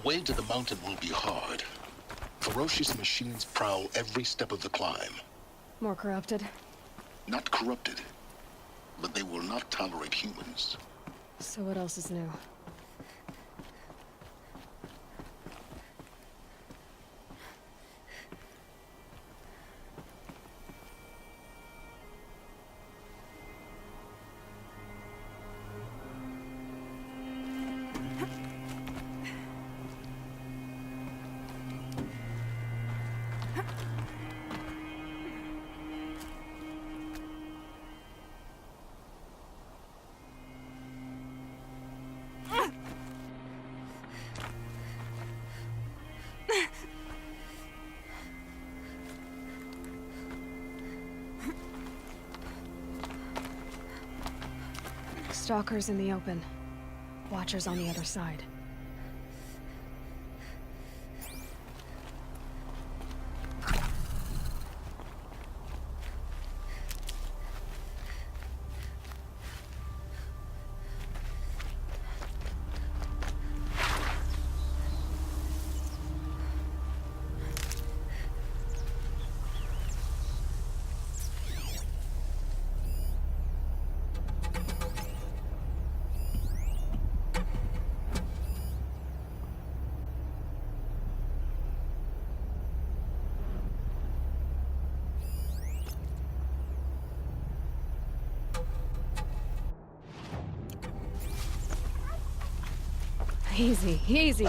The way to the mountain will be hard. Ferocious machines prowl every step of the climb. More corrupted? Not corrupted, but they will not tolerate humans. So what else is new? Stalkers in the open. Watchers on the other side. Easy, easy.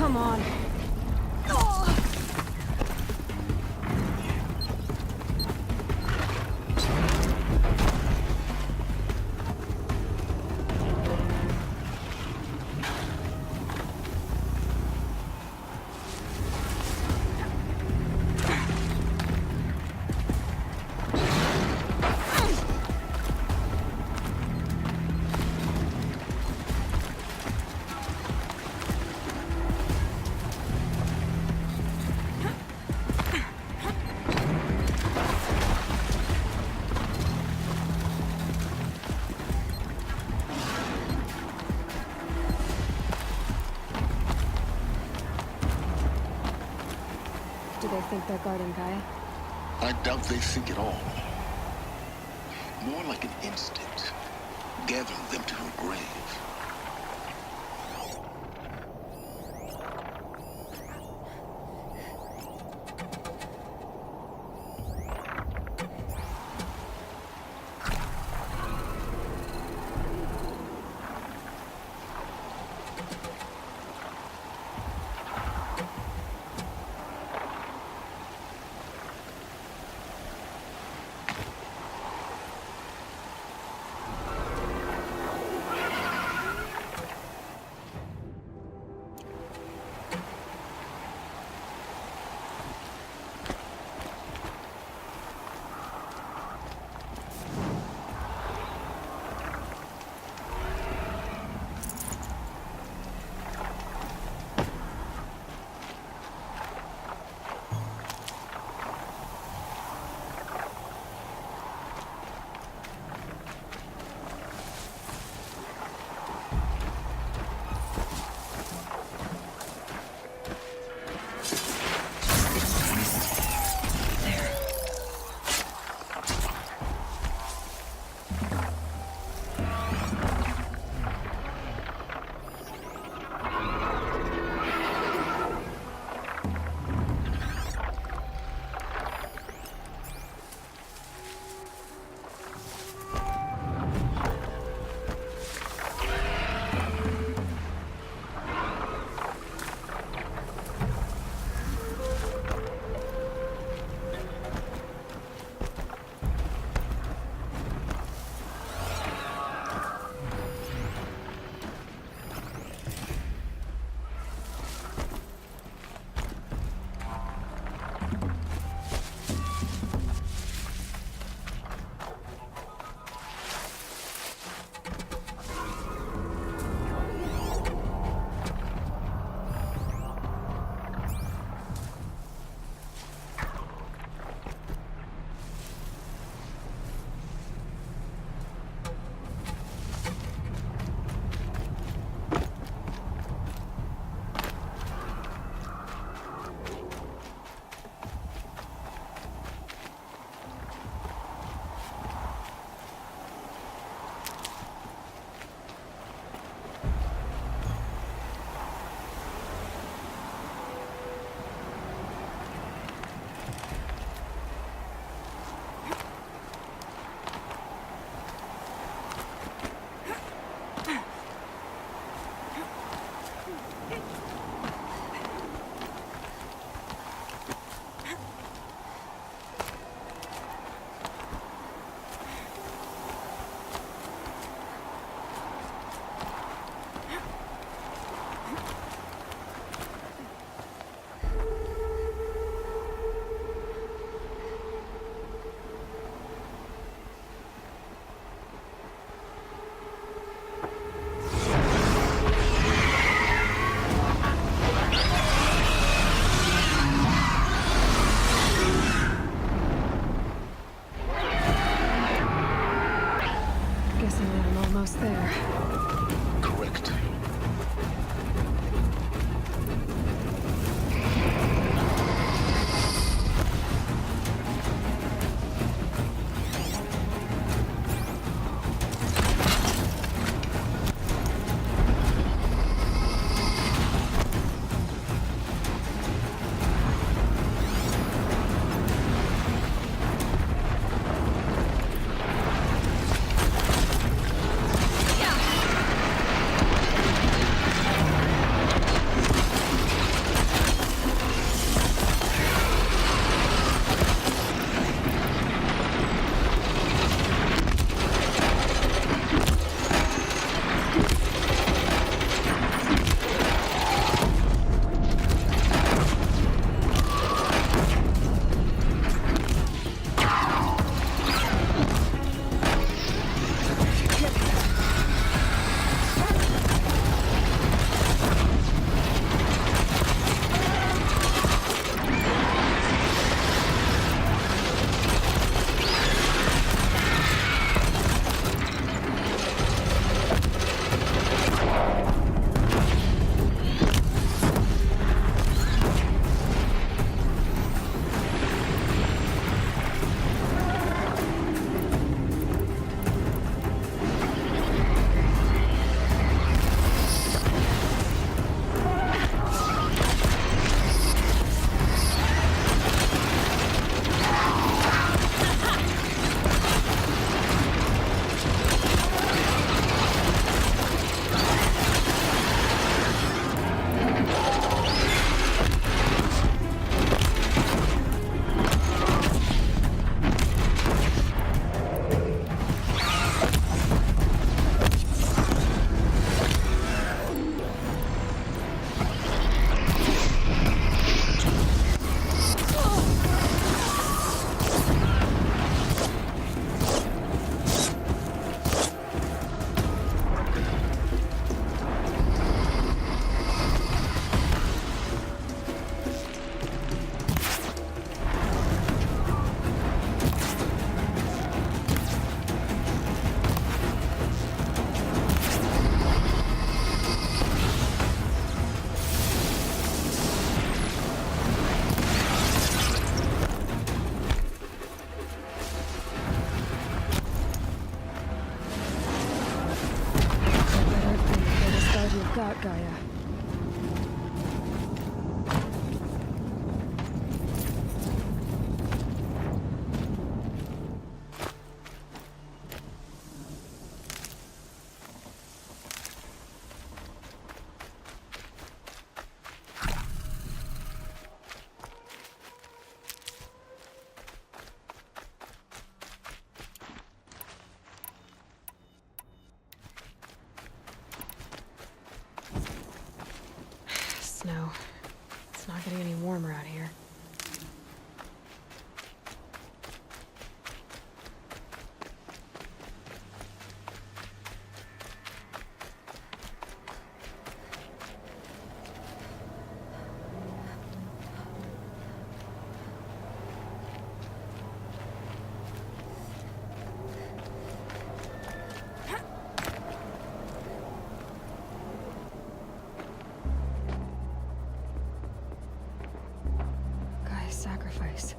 Come on. they think they're guarding Gaia? I doubt they think at all. More like an instinct, gathering them to her grave. snow. It's not getting any warmer out here. Sacrifice.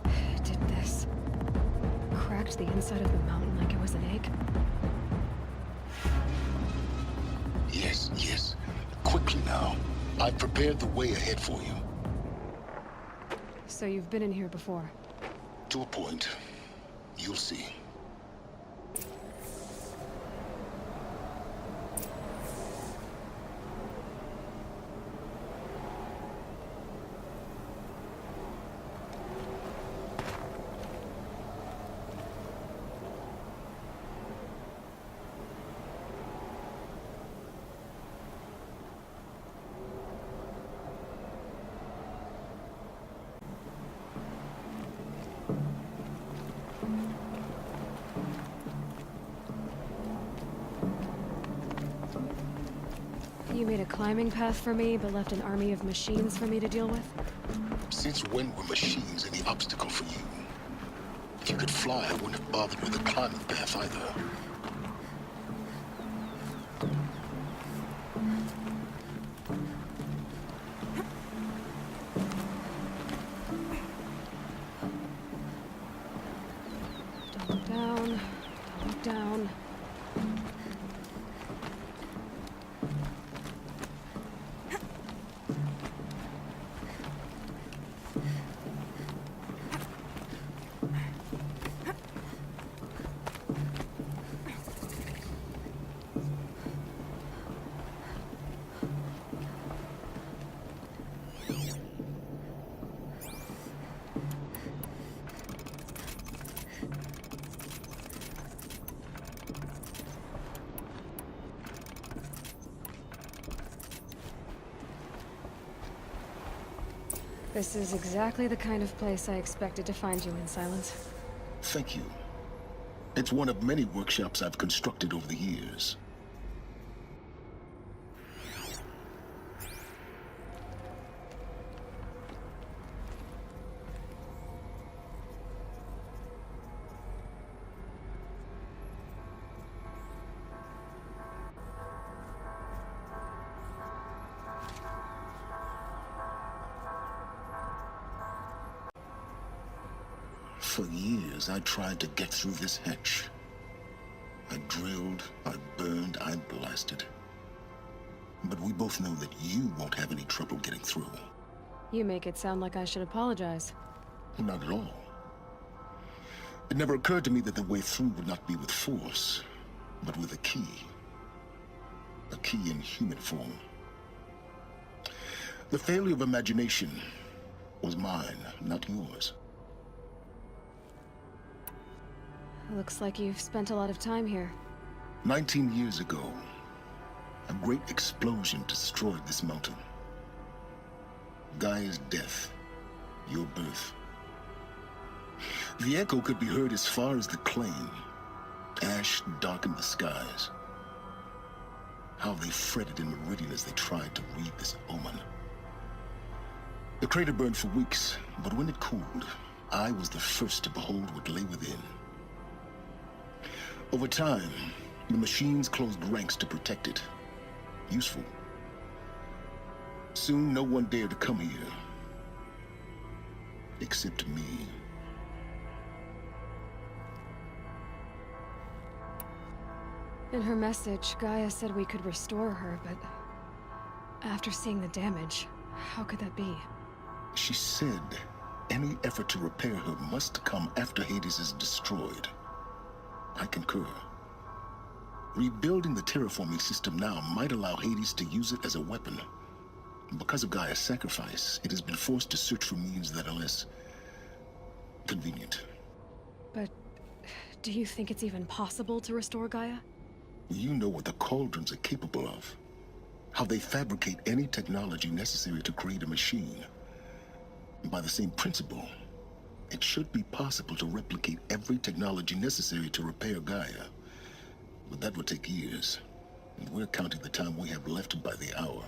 It did this. Cracked the inside of the mountain like it was an egg. Yes, yes. Quickly now. I've prepared the way ahead for you. So you've been in here before? To a point. You'll see. You made a climbing path for me, but left an army of machines for me to deal with? Since when were machines any obstacle for you? If you could fly, I wouldn't have bothered with a climbing path either. Don't look down. Don't look down. This is exactly the kind of place I expected to find you in, Silence. Thank you. It's one of many workshops I've constructed over the years. For years, I tried to get through this hatch. I drilled, I burned, I blasted. But we both know that you won't have any trouble getting through. You make it sound like I should apologize. Not at all. It never occurred to me that the way through would not be with force, but with a key. A key in human form. The failure of imagination was mine, not yours. Looks like you've spent a lot of time here. 19 years ago, a great explosion destroyed this mountain. Gaia's death, your birth. The echo could be heard as far as the claim. Ash darkened the skies. How they fretted in meridian as they tried to read this omen. The crater burned for weeks, but when it cooled, I was the first to behold what lay within. Over time, the machines closed ranks to protect it. Useful. Soon, no one dared to come here. Except me. In her message, Gaia said we could restore her, but after seeing the damage, how could that be? She said any effort to repair her must come after Hades is destroyed. I concur. Rebuilding the terraforming system now might allow Hades to use it as a weapon. Because of Gaia's sacrifice, it has been forced to search for means that are less convenient. But do you think it's even possible to restore Gaia? You know what the cauldrons are capable of. How they fabricate any technology necessary to create a machine. And by the same principle, it should be possible to replicate every technology necessary to repair Gaia. But that would take years, and we're counting the time we have left by the hour.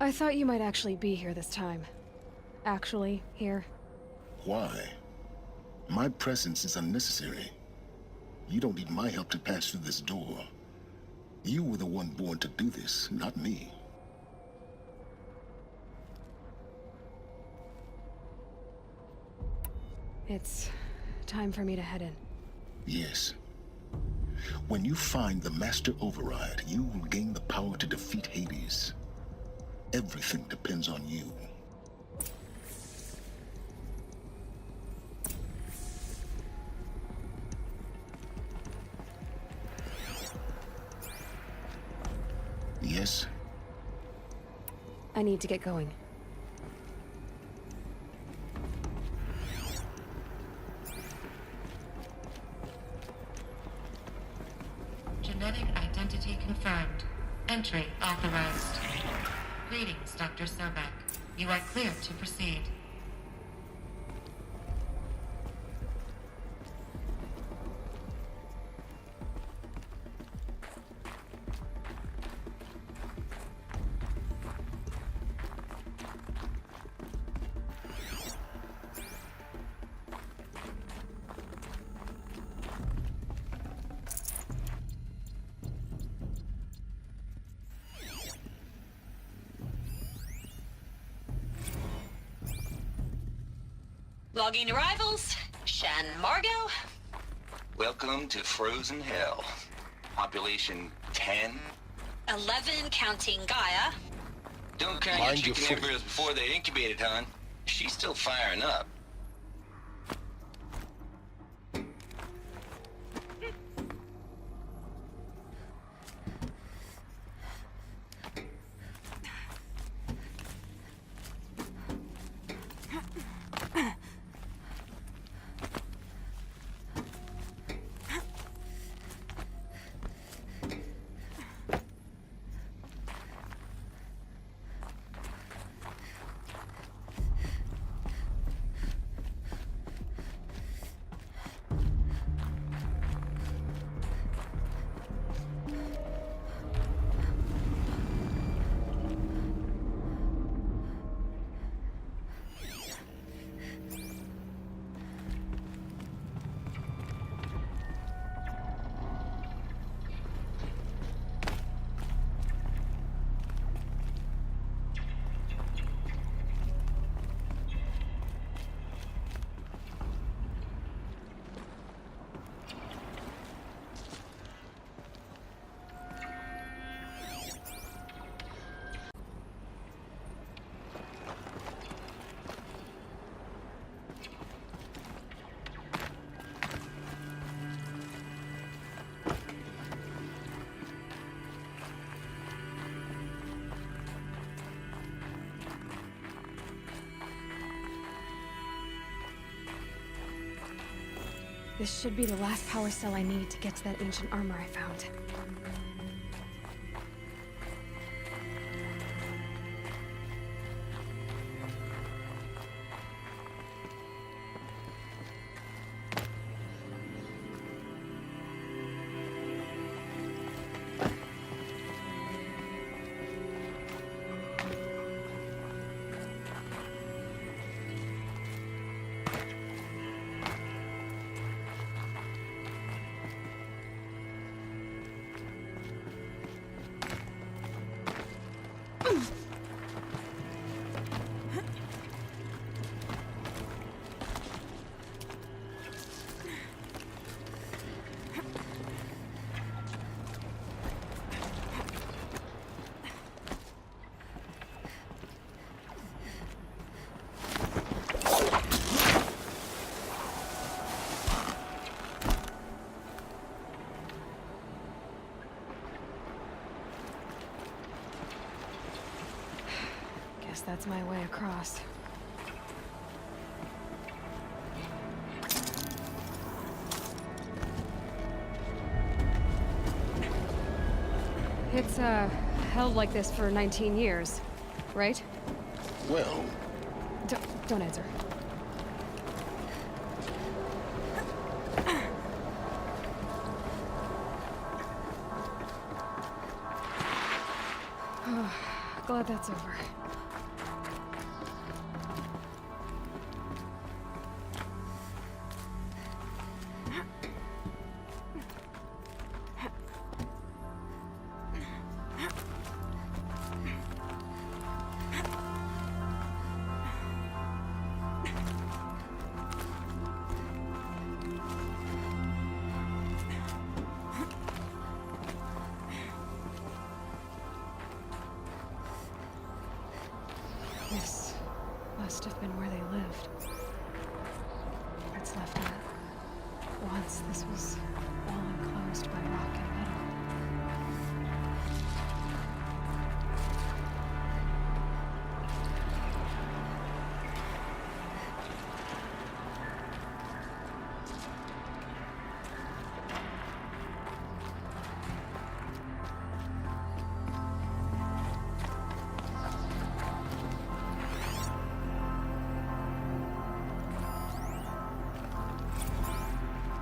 I thought you might actually be here this time. Actually, here. Why? My presence is unnecessary. You don't need my help to pass through this door. You were the one born to do this, not me. It's time for me to head in. Yes. When you find the Master Override, you will gain the power to defeat Hades. Everything depends on you. Yes? I need to get going. Genetic identity confirmed. Entry authorized. Greetings, Dr. Sobek. You are clear to proceed. Logging arrivals. Shan Margot. Welcome to Frozen Hell. Population 10. 11 counting Gaia. Don't count Mind your your chicken foot. embryos before they're incubated, hon. She's still firing up. This should be the last power cell I need to get to that ancient armor I found. Guess that's my way across. It's, held like this for 19 years, right? Well, Don't answer. Glad that's over. This must have been where they lived. It's left out. Once this was all enclosed by rock and metal.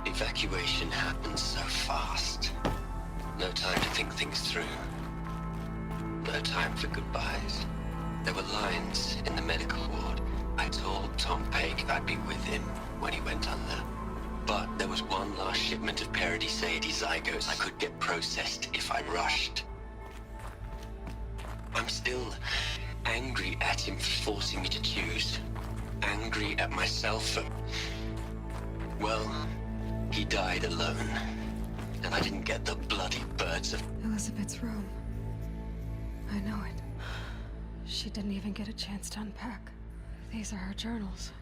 Evacuation happened so fast. No time to think things through. No time for goodbyes. There were lines in the medical ward. I told Tom Pake I'd be with him when he went under. But there was one last shipment of Paradiseidae zygotes I could get processed if I rushed. I'm still angry at him for forcing me to choose. Angry at myself for... well... he died alone, and I didn't get the bloody birds of... Elizabeth's room. I know it. She didn't even get a chance to unpack. These are her journals.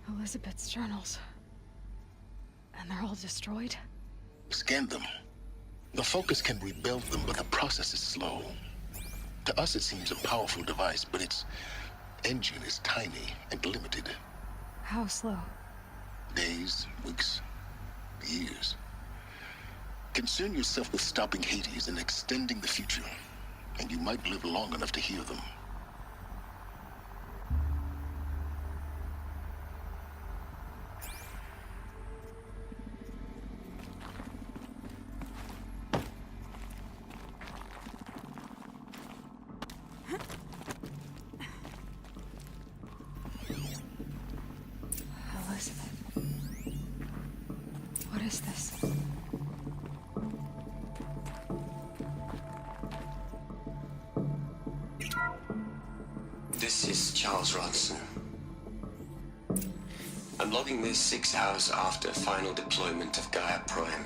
Elizabeth's journals. And they're all destroyed? scan them. The Focus can rebuild them, but the process is slow. To us, it seems a powerful device, but its engine is tiny and limited. How slow? Days, weeks, years. Concern yourself with stopping Hades and extending the future, and you might live long enough to hear them. Elizabeth. What is this? This is Charles Ronson. I'm logging this 6 hours after final deployment of Gaia Prime.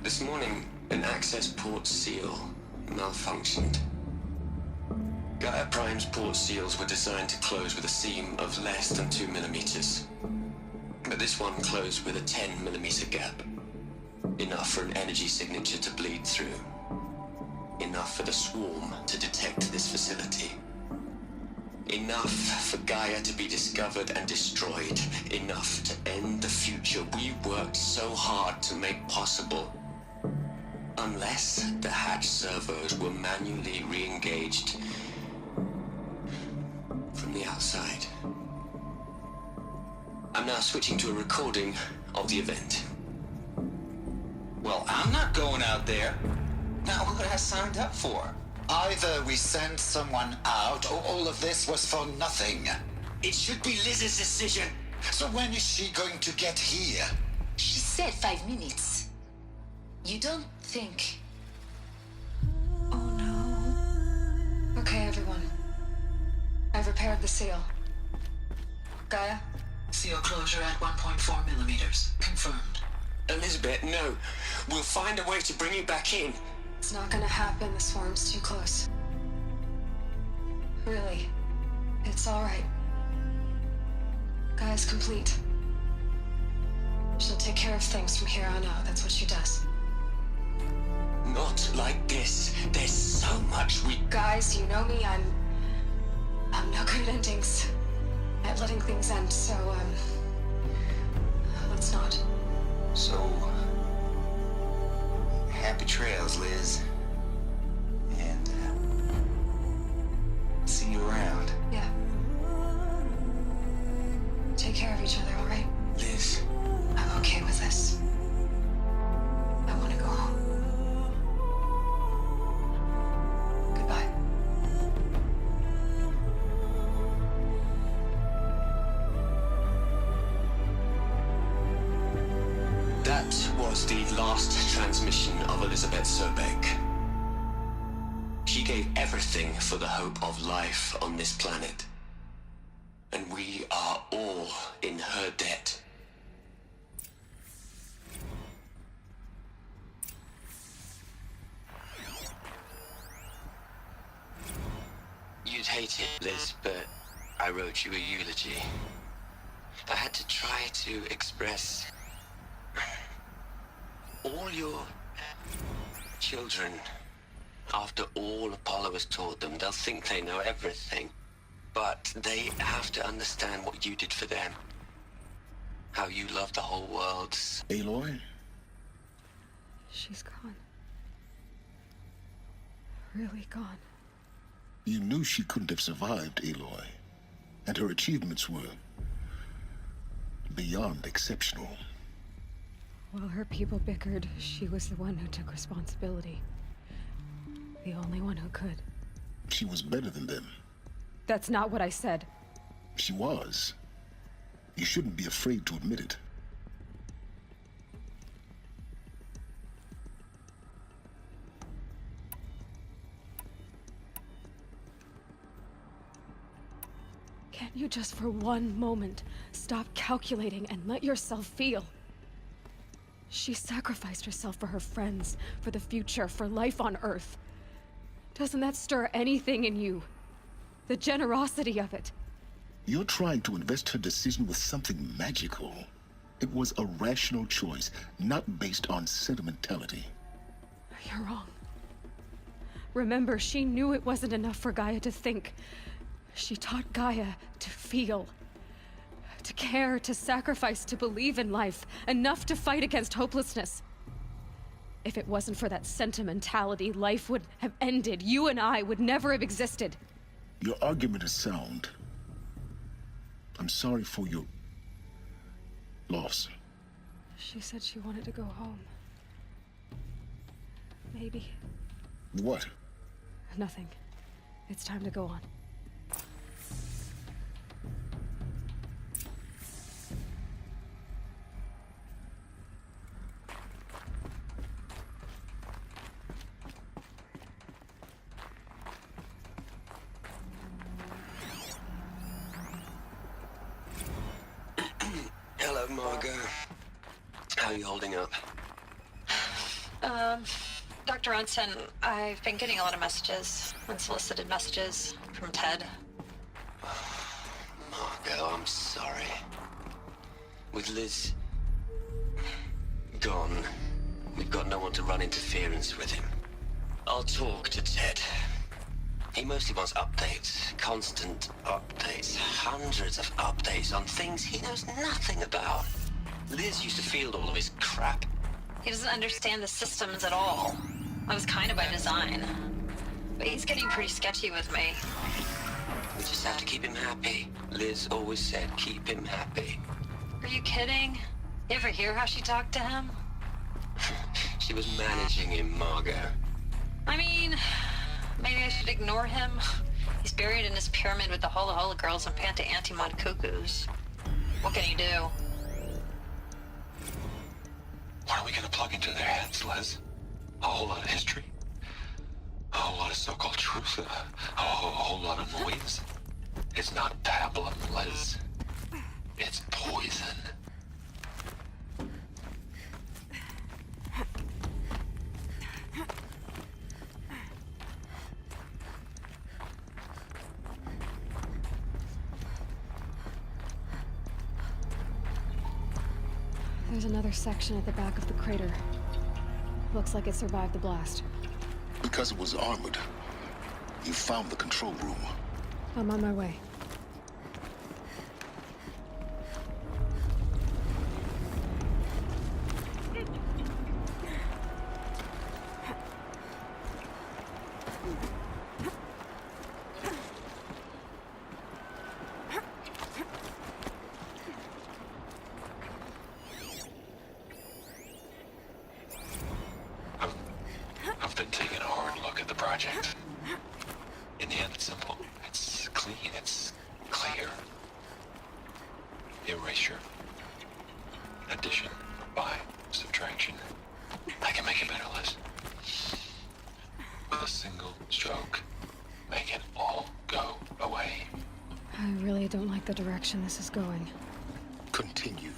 This morning, an access port seal malfunctioned. Gaia Prime's port seals were designed to close with a seam of less than 2 millimeters. But this one closed with a 10 millimeter gap. Enough for an energy signature to bleed through. Enough for the swarm to detect this facility. Enough for Gaia to be discovered and destroyed. Enough to end the future we worked so hard to make possible. Unless the hatch servos were manually re-engaged from the outside. I'm now switching to a recording of the event. Well, I'm not going out there. Now, what I signed up for? Either we send someone out, or all of this was for nothing. It should be Liz's decision. So when is she going to get here? She said 5 minutes. You don't think... Oh no. Okay, everyone. I've repaired the seal. Gaia? Seal closure at 1.4 millimeters. Confirmed. Elizabeth, no. We'll find a way to bring you back in. It's not gonna happen. The swarm's too close. Really. It's alright. Gaia's complete. She'll take care of things from here on out. That's what she does. Not like this. There's so much we... Guys, you know me. I'm no good at endings. At letting things end, so, let's not. So... happy That was the last transmission of Elizabeth Sobek. She gave everything for the hope of life on this planet. And we are all in her debt. You'd hate it, Liz, but I wrote you a eulogy. I had to try to express all your children. After all Apollo has taught them, they'll think they know everything. But they have to understand what you did for them. How you loved the whole world. Aloy? She's gone. Really gone. You knew she couldn't have survived, Aloy. And her achievements were beyond exceptional. While her people bickered, she was the one who took responsibility. The only one who could. She was better than them. That's not what I said. She was. You shouldn't be afraid to admit it. Can't you just for one moment stop calculating and let yourself feel? She sacrificed herself for her friends, for the future, for life on Earth. Doesn't that stir anything in you? The generosity of it. You're trying to invest her decision with something magical. It was a rational choice, not based on sentimentality. You're wrong. Remember, she knew it wasn't enough for Gaia to think. She taught Gaia to feel. To care, to sacrifice, to believe in life. Enough to fight against hopelessness. If it wasn't for that sentimentality, life would have ended. You and I would never have existed. Your argument is sound. I'm sorry for your loss. She said she wanted to go home. Maybe. What? Nothing. It's time to go on. Hello, Margot. How are you holding up? Dr. Unson, I've been getting a lot of messages, unsolicited messages from Ted. Margot, I'm sorry. With Liz gone, we've got no one to run interference with him. I'll talk to Ted. He mostly wants updates, constant updates, hundreds of updates on things he knows nothing about. Liz used to field all of his crap. He doesn't understand the systems at all. That was kind of by design. But he's getting pretty sketchy with me. We just have to keep him happy. Liz always said keep him happy. Are you kidding? You ever hear how she talked to him? She was managing him, Margot. I mean, maybe I should ignore him. He's buried in his pyramid with the Hola Hola girls and Panta Antimod cuckoos. What can he do? What are we gonna plug into their heads, Liz? A whole lot of history? A whole lot of so-called truth? A whole lot of noise? It's not pablum, Liz. It's poison. There's another section at the back of the crater. Looks like it survived the blast. Because it was armored, you found the control room. I'm on my way. I've been taking a hard look at the project. In the end, it's simple. It's clean. It's clear. Erasure. Addition. By. Subtraction. distraction. I can make it better, Liz. With a single stroke, make it all go away. I really don't like the direction this is going. Continue.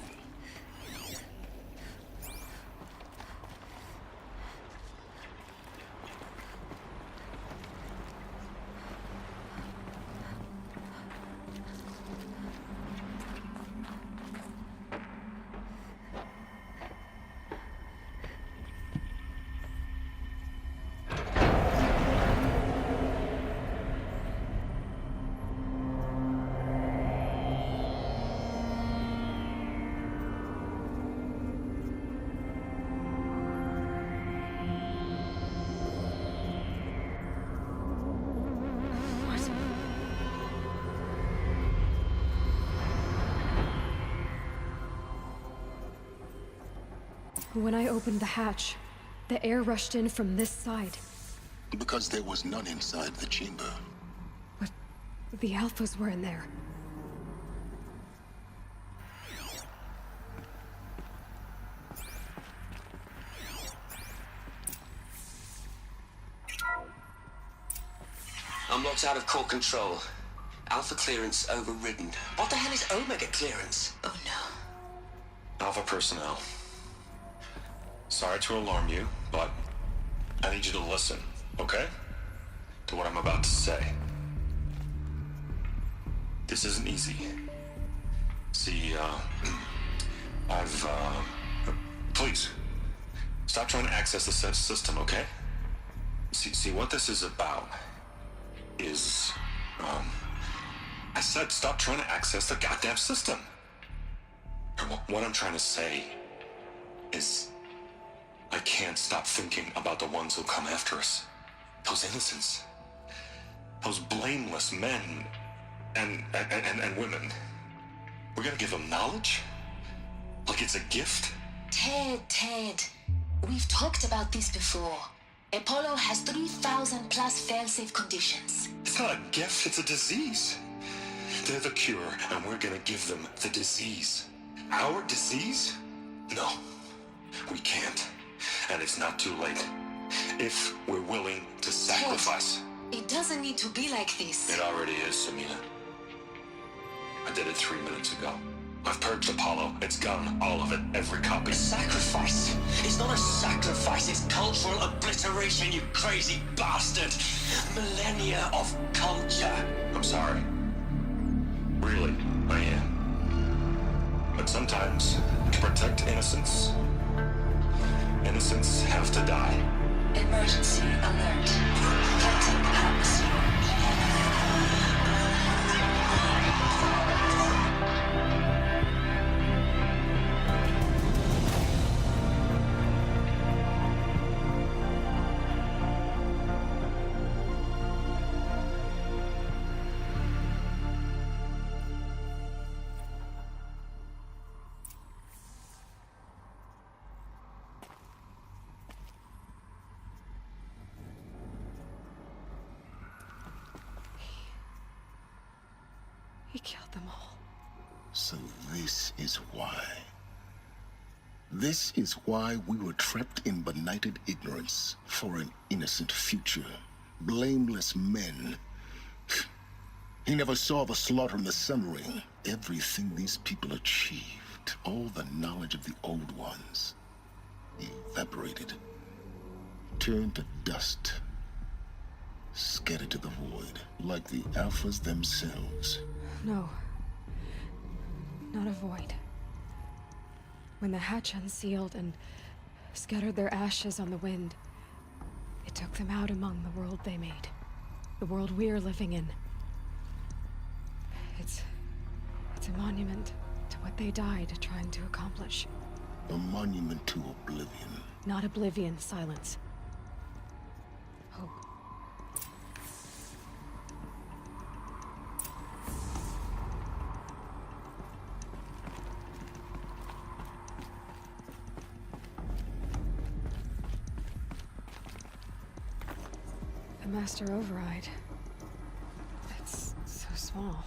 When I opened the hatch, the air rushed in from this side. Because there was none inside the chamber. But the Alphas were in there. I'm locked out of core control. Alpha clearance overridden. What the hell is Omega clearance? Oh no. Alpha personnel. Sorry to alarm you, but I need you to listen, okay? To what I'm about to say. This isn't easy. See, please, stop trying to access the system, okay? See, what this is about is, I said stop trying to access the goddamn system. What I'm trying to say is, I can't stop thinking about the ones who come after us. Those innocents. Those blameless men and women. We're gonna give them knowledge? Like it's a gift? Ted. We've talked about this before. Apollo has 3,000 plus fail-safe conditions. It's not a gift, it's a disease. They're the cure, and we're gonna give them the disease. Our disease? No, we can't. And it's not too late. If we're willing to sacrifice. Ted, it doesn't need to be like this. It already is, Samina. I did it 3 minutes ago. I've purged Apollo. It's gone. All of it. Every copy. Sacrifice? It's not a sacrifice, it's cultural obliteration, you crazy bastard! Millennia of culture! I'm sorry. Really, I am. But sometimes, to protect innocence, innocents have to die. Emergency alert. Detecting atmosphere. He killed them all. So this is why. This is why we were trapped in benighted ignorance for an innocent future. Blameless men. He never saw the slaughter in the Sun Ring. Everything these people achieved, all the knowledge of the old ones, evaporated, turned to dust, scattered to the void, like the Alphas themselves. No. Not a void. When the hatch unsealed and scattered their ashes on the wind, it took them out among the world they made. The world we're living in. It's a monument to what they died trying to accomplish. A monument to oblivion. Not oblivion, silence. Hope. The master override. It's so small.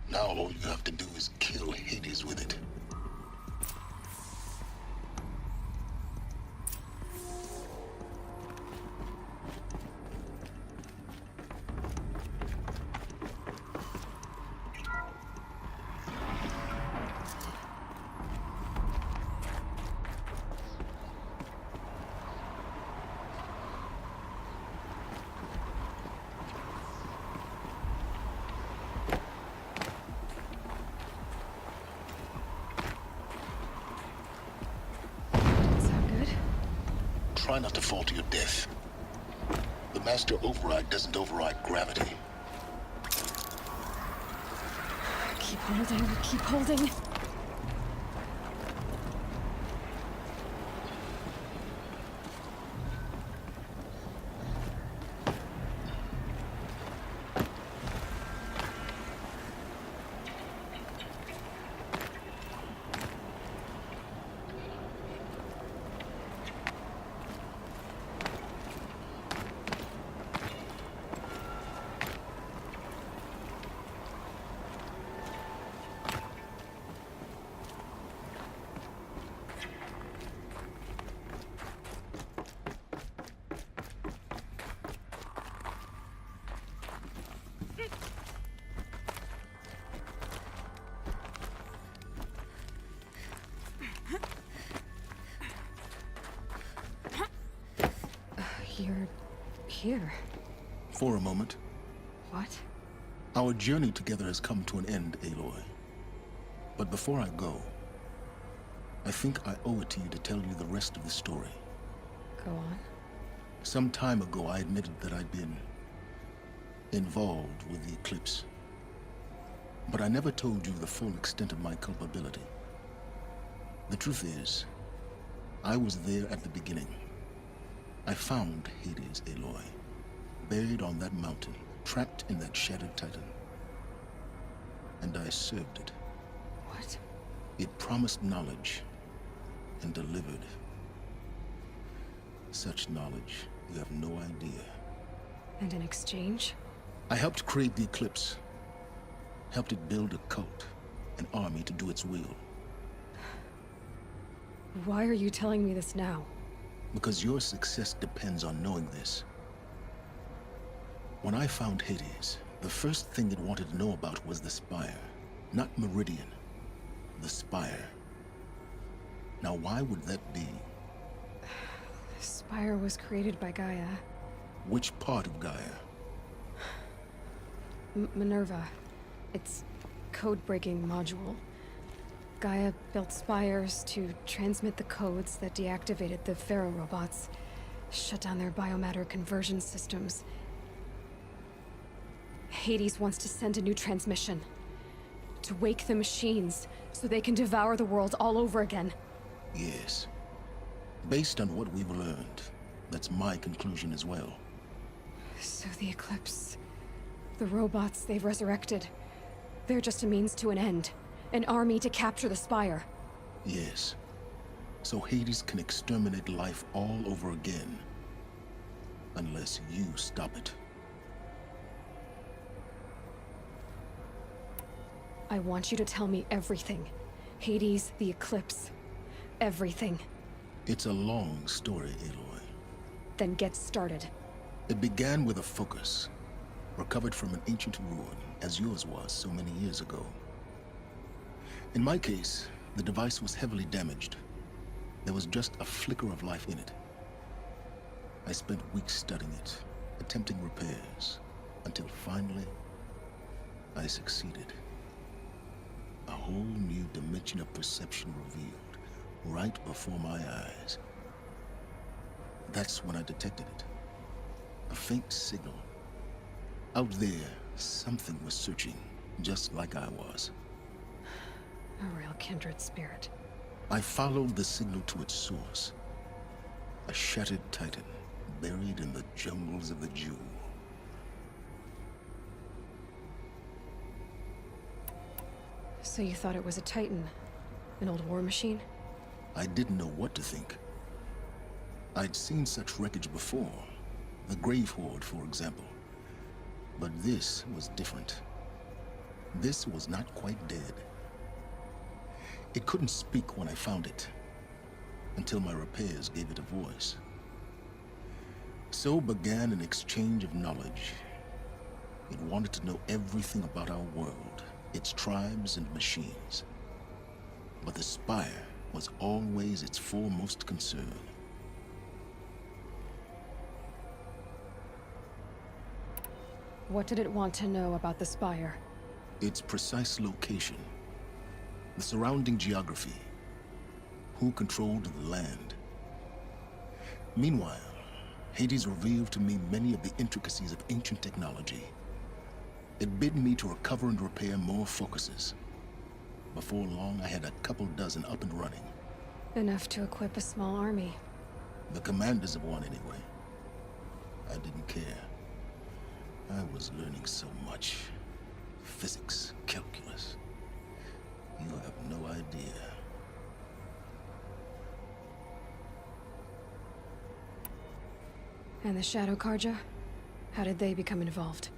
Now all you have to do is kill Hades with it. Try not to fall to your death. The master override doesn't override gravity. Keep holding, keep holding. You're here. For a moment. What? Our journey together has come to an end, Aloy. But before I go, I think I owe it to you to tell you the rest of the story. Go on. Some time ago, I admitted that I'd been involved with the eclipse. But I never told you the full extent of my culpability. The truth is, I was there at the beginning. I found Hades, Aloy, buried on that mountain, trapped in that shattered titan. And I served it. What? It promised knowledge and delivered. Such knowledge, you have no idea. And in exchange? I helped create the eclipse. Helped it build a cult, an army to do its will. Why are you telling me this now? Because your success depends on knowing this. When I found Hades, the first thing it wanted to know about was the Spire. Not Meridian. The Spire. Now why would that be? The Spire was created by Gaia. Which part of Gaia? Minerva. Its code-breaking module. Gaia built spires to transmit the codes that deactivated the Pharaoh robots, shut down their biomatter conversion systems. Hades wants to send a new transmission. To wake the machines, so they can devour the world all over again. Yes. Based on what we've learned, that's my conclusion as well. So the Eclipse... the robots they've resurrected... they're just a means to an end. An army to capture the Spire. Yes. So Hades can exterminate life all over again. Unless you stop it. I want you to tell me everything. Hades, the Eclipse. Everything. It's a long story, Aloy. Then get started. It began with a focus. Recovered from an ancient ruin, as yours was so many years ago. In my case, the device was heavily damaged. There was just a flicker of life in it. I spent weeks studying it, attempting repairs, until finally, I succeeded. A whole new dimension of perception revealed, right before my eyes. That's when I detected it. A faint signal. Out there, something was searching, just like I was. A real kindred spirit. I followed the signal to its source. A shattered titan, buried in the jungles of the Jewel. So you thought it was a titan? An old war machine? I didn't know what to think. I'd seen such wreckage before. The Grave Horde, for example. But this was different. This was not quite dead. It couldn't speak when I found it, until my repairs gave it a voice. So began an exchange of knowledge. It wanted to know everything about our world, its tribes and machines. But the Spire was always its foremost concern. What did it want to know about the Spire? Its precise location. The surrounding geography. Who controlled the land. Meanwhile, Hades revealed to me many of the intricacies of ancient technology. It bid me to recover and repair more focuses. Before long, I had a couple dozen up and running. Enough to equip a small army. The commanders of one, anyway. I didn't care. I was learning so much. Physics, calculus. You have no idea. And the Shadow Karja? How did they become involved?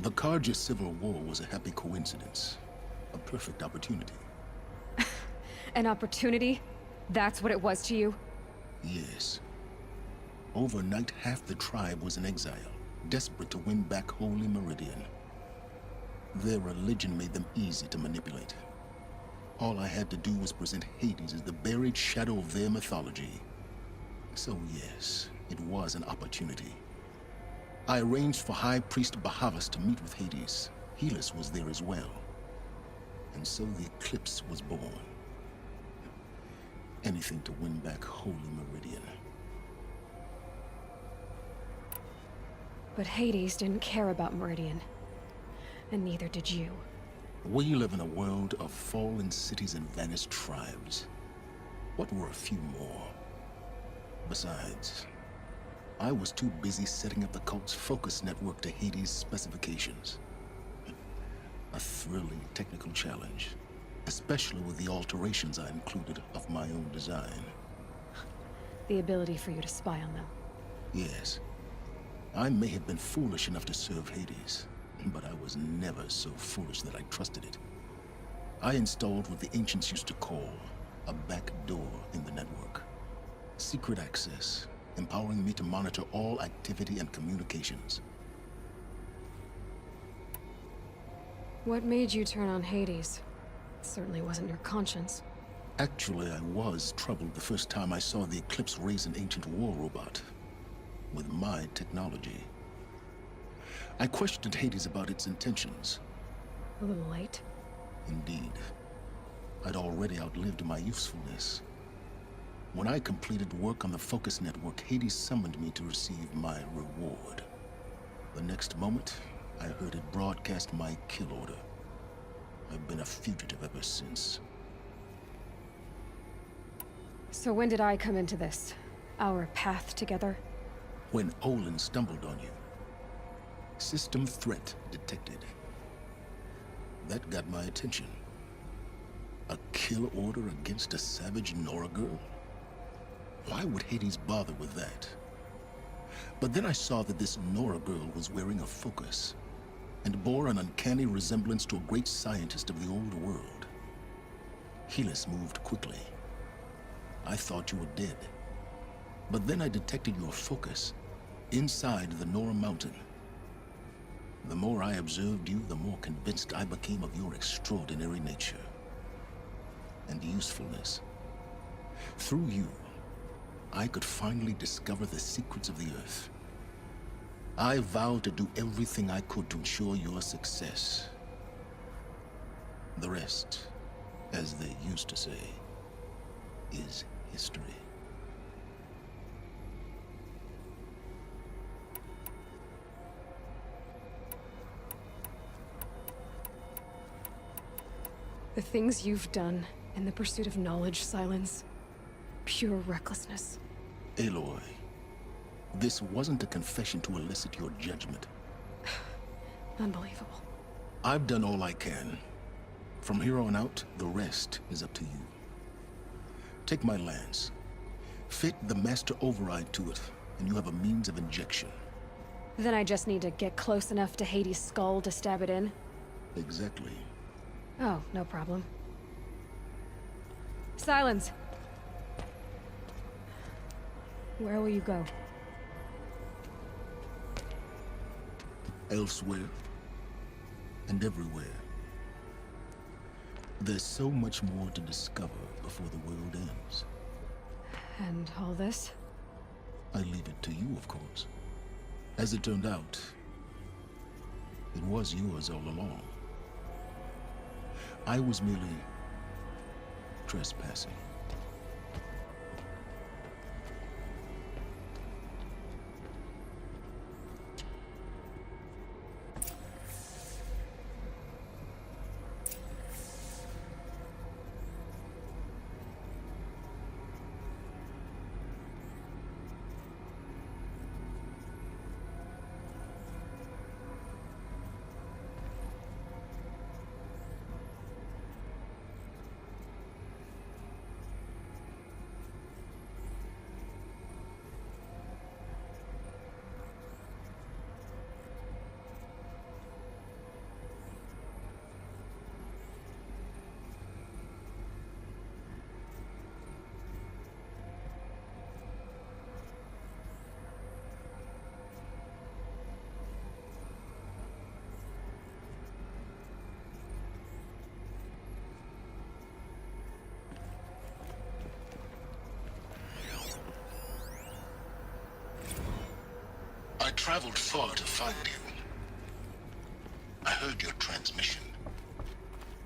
The Karja Civil War was a happy coincidence. A perfect opportunity. An opportunity? That's what it was to you? Yes. Overnight, half the tribe was in exile, desperate to win back Holy Meridian. Their religion made them easy to manipulate. All I had to do was present Hades as the buried shadow of their mythology. So yes, it was an opportunity. I arranged for High Priest Bahavas to meet with Hades. Helis was there as well. And so the eclipse was born. Anything to win back Holy Meridian. But Hades didn't care about Meridian. And neither did you. We live in a world of fallen cities and vanished tribes. What were a few more? Besides, I was too busy setting up the cult's focus network to Hades' specifications. A thrilling technical challenge, especially with the alterations I included of my own design. The ability for you to spy on them. Yes. I may have been foolish enough to serve Hades, but I was never so foolish that I trusted it. I installed what the ancients used to call a back door in the network. Secret access, empowering me to monitor all activity and communications. What made you turn on Hades? It certainly wasn't your conscience. Actually, I was troubled the first time I saw the Eclipse raise an ancient war robot. With my technology. I questioned Hades about its intentions. A little late. Indeed. I'd already outlived my usefulness. When I completed work on the Focus Network, Hades summoned me to receive my reward. The next moment, I heard it broadcast my kill order. I've been a fugitive ever since. So when did I come into this? Our path together? When Olin stumbled on you. System threat detected. That got my attention. A kill order against a savage Nora girl? Why would Hades bother with that? But then I saw that this Nora girl was wearing a focus, and bore an uncanny resemblance to a great scientist of the old world. Helis moved quickly. I thought you were dead. But then I detected your focus inside the Nora mountain. The more I observed you, the more convinced I became of your extraordinary nature and usefulness. Through you, I could finally discover the secrets of the Earth. I vowed to do everything I could to ensure your success. The rest, as they used to say, is history. The things you've done in the pursuit of knowledge, Silence. Pure recklessness. Aloy, this wasn't a confession to elicit your judgment. Unbelievable. I've done all I can. From here on out, the rest is up to you. Take my lance. Fit the master override to it, and you have a means of injection. Then I just need to get close enough to Hades' skull to stab it in? Exactly. Oh, no problem. Silence! Where will you go? Elsewhere. And everywhere. There's so much more to discover before the world ends. And all this? I leave it to you, of course. As it turned out, it was yours all along. I was merely trespassing. traveled far to find you. I heard your transmission.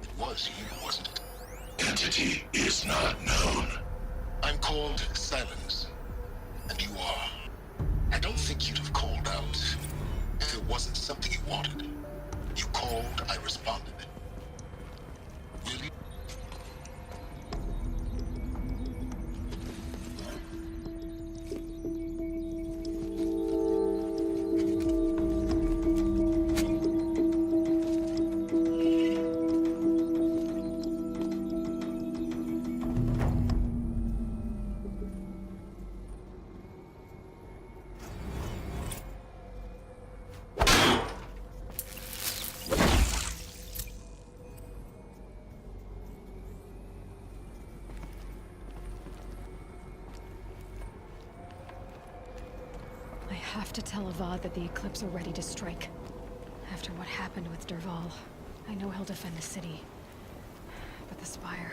It was you, wasn't it? Entity is not known. I'm called Silence, and you are. I don't think you'd have called out if it wasn't something you wanted. You called, I responded. Will you? I have to tell Avad that the Eclipse are ready to strike. After what happened with Derval, I know he'll defend the city. But the Spire...